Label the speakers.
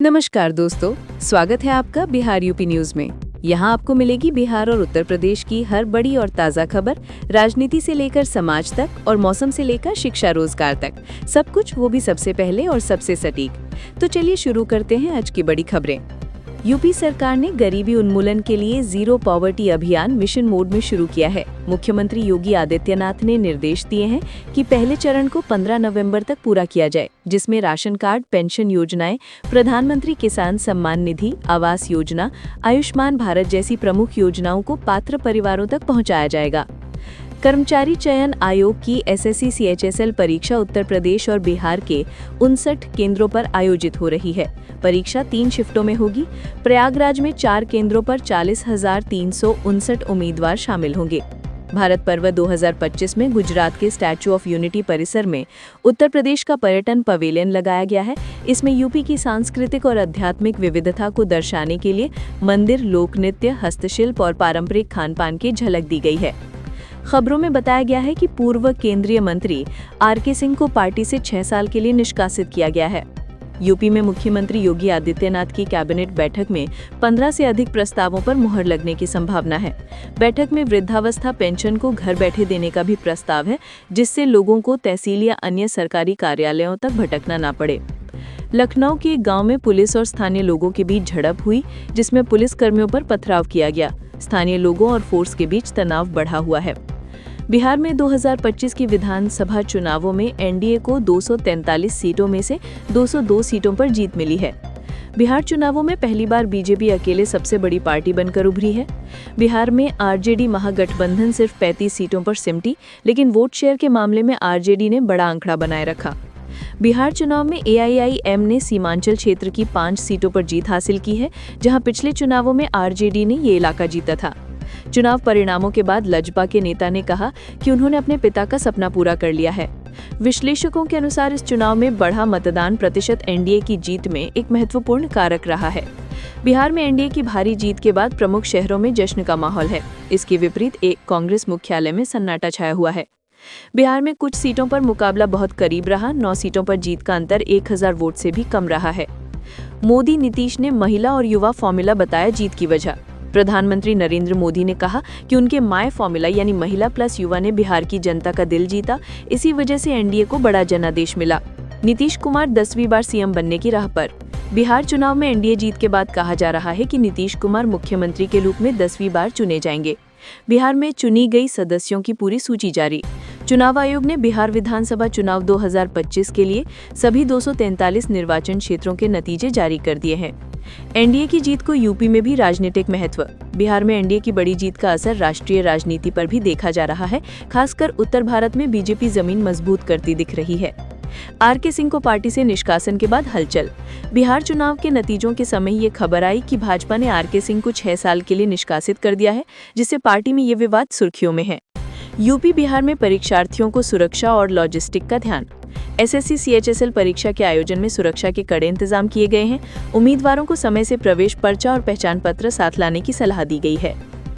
Speaker 1: नमस्कार दोस्तों, स्वागत है आपका बिहार यूपी न्यूज में। यहाँ आपको मिलेगी बिहार और उत्तर प्रदेश की हर बड़ी और ताज़ा खबर, राजनीति से लेकर समाज तक और मौसम से लेकर शिक्षा रोजगार तक, सब कुछ वो भी सबसे पहले और सबसे सटीक। तो चलिए शुरू करते हैं आज की बड़ी खबरें। यूपी सरकार ने गरीबी उन्मूलन के लिए जीरो पॉवर्टी अभियान मिशन मोड में शुरू किया है। मुख्यमंत्री योगी आदित्यनाथ ने निर्देश दिए हैं कि पहले चरण को 15 नवंबर तक पूरा किया जाए, जिसमें राशन कार्ड, पेंशन योजनाएं, प्रधानमंत्री किसान सम्मान निधि, आवास योजना, आयुष्मान भारत जैसी प्रमुख योजनाओं को पात्र परिवारों तक पहुंचाया जाएगा। कर्मचारी चयन आयोग की एसएससी सीएचएसएल परीक्षा उत्तर प्रदेश और बिहार के 59 केंद्रों पर आयोजित हो रही है। परीक्षा 3 शिफ्टों में होगी। प्रयागराज में 4 केंद्रों पर 40,359 उम्मीदवार शामिल होंगे। भारत पर्व 2025 में गुजरात के स्टैच्यू ऑफ यूनिटी परिसर में उत्तर प्रदेश का पर्यटन पवेलियन लगाया गया है। इसमें यूपी की सांस्कृतिक और आध्यात्मिक विविधता को दर्शाने के लिए मंदिर, लोक नृत्य, हस्तशिल्प और पारंपरिक खान-पान की झलक दी गई है। खबरों में बताया गया है कि पूर्व केंद्रीय मंत्री आरके सिंह को पार्टी से 6 साल के लिए निष्कासित किया गया है। यूपी में मुख्यमंत्री योगी आदित्यनाथ की कैबिनेट बैठक में 15 से अधिक प्रस्तावों पर मुहर लगने की संभावना है। बैठक में वृद्धावस्था पेंशन को घर बैठे देने का भी प्रस्ताव है, जिससे लोगों को तहसील या अन्य सरकारी कार्यालयों तक भटकना ना पड़े। लखनऊ के एक गांव में पुलिस और स्थानीय लोगों के बीच झड़प हुई, जिसमें पुलिस कर्मियों पर पथराव किया गया। स्थानीय लोगों और फोर्स के बीच तनाव बढ़ा हुआ है। बिहार में 2025 की विधानसभा चुनावों में एनडीए को 243 सीटों में से 202 सीटों पर जीत मिली है। बिहार चुनावों में पहली बार बीजेपी अकेले सबसे बड़ी पार्टी बनकर उभरी है। बिहार में आरजेडी महागठबंधन सिर्फ 35 सीटों पर सिमटी, लेकिन वोट शेयर के मामले में आरजेडी ने बड़ा आंकड़ा बनाए रखा। बिहार चुनाव में एआईआईएम ने सीमांचल क्षेत्र की 5 सीटों पर जीत हासिल की है, जहां पिछले चुनावों में आरजेडी ने ये इलाका जीता था। चुनाव परिणामों के बाद लजपा के नेता ने कहा कि उन्होंने अपने पिता का सपना पूरा कर लिया है। विश्लेषकों के अनुसार इस चुनाव में बढ़ा मतदान प्रतिशत एनडीए की जीत में एक महत्वपूर्ण कारक रहा है। बिहार में एनडीए की भारी जीत के बाद प्रमुख शहरों में जश्न का माहौल है। इसके विपरीत एक कांग्रेस मुख्यालय में सन्नाटा छाया हुआ है। बिहार में कुछ सीटों पर मुकाबला बहुत करीब रहा। 9 सीटों पर जीत का अंतर 1000 वोट से भी कम रहा है। मोदी नीतीश ने महिला और युवा फॉर्मूला बताया जीत की वजह। प्रधानमंत्री नरेंद्र मोदी ने कहा कि उनके माय फॉर्मूला यानी महिला प्लस युवा ने बिहार की जनता का दिल जीता। इसी वजह से एनडीए को बड़ा जनादेश मिला। नीतीश कुमार 10वीं बार सीएम बनने की राह पर। बिहार चुनाव में एनडीए जीत के बाद कहा जा रहा है कि नीतीश कुमार मुख्यमंत्री के रूप में 10वीं बार चुने जाएंगे। बिहार में चुनी गई सदस्यों की पूरी सूची जारी। चुनाव आयोग ने बिहार विधानसभा चुनाव 2025 के लिए सभी 243 निर्वाचन क्षेत्रों के नतीजे जारी कर दिए हैं। एनडीए की जीत को यूपी में भी राजनीतिक महत्व। बिहार में एनडीए की बड़ी जीत का असर राष्ट्रीय राजनीति पर भी देखा जा रहा है। खासकर उत्तर भारत में बीजेपी जमीन मजबूत करती दिख रही है। आरके सिंह को पार्टी से निष्कासन के बाद हलचल। बिहार चुनाव के नतीजों के समय ये खबर आई कि भाजपा ने आरके सिंह को 6 साल के लिए निष्कासित कर दिया है, जिससे पार्टी में ये विवाद सुर्खियों में है। यूपी बिहार में परीक्षार्थियों को सुरक्षा और लॉजिस्टिक का ध्यान। एसएससी सीएचएसएल परीक्षा के आयोजन में सुरक्षा के कड़े इंतजाम किए गए हैं। उम्मीदवारों को समय से प्रवेश पर्चा और पहचान पत्र साथ लाने की सलाह दी गई है।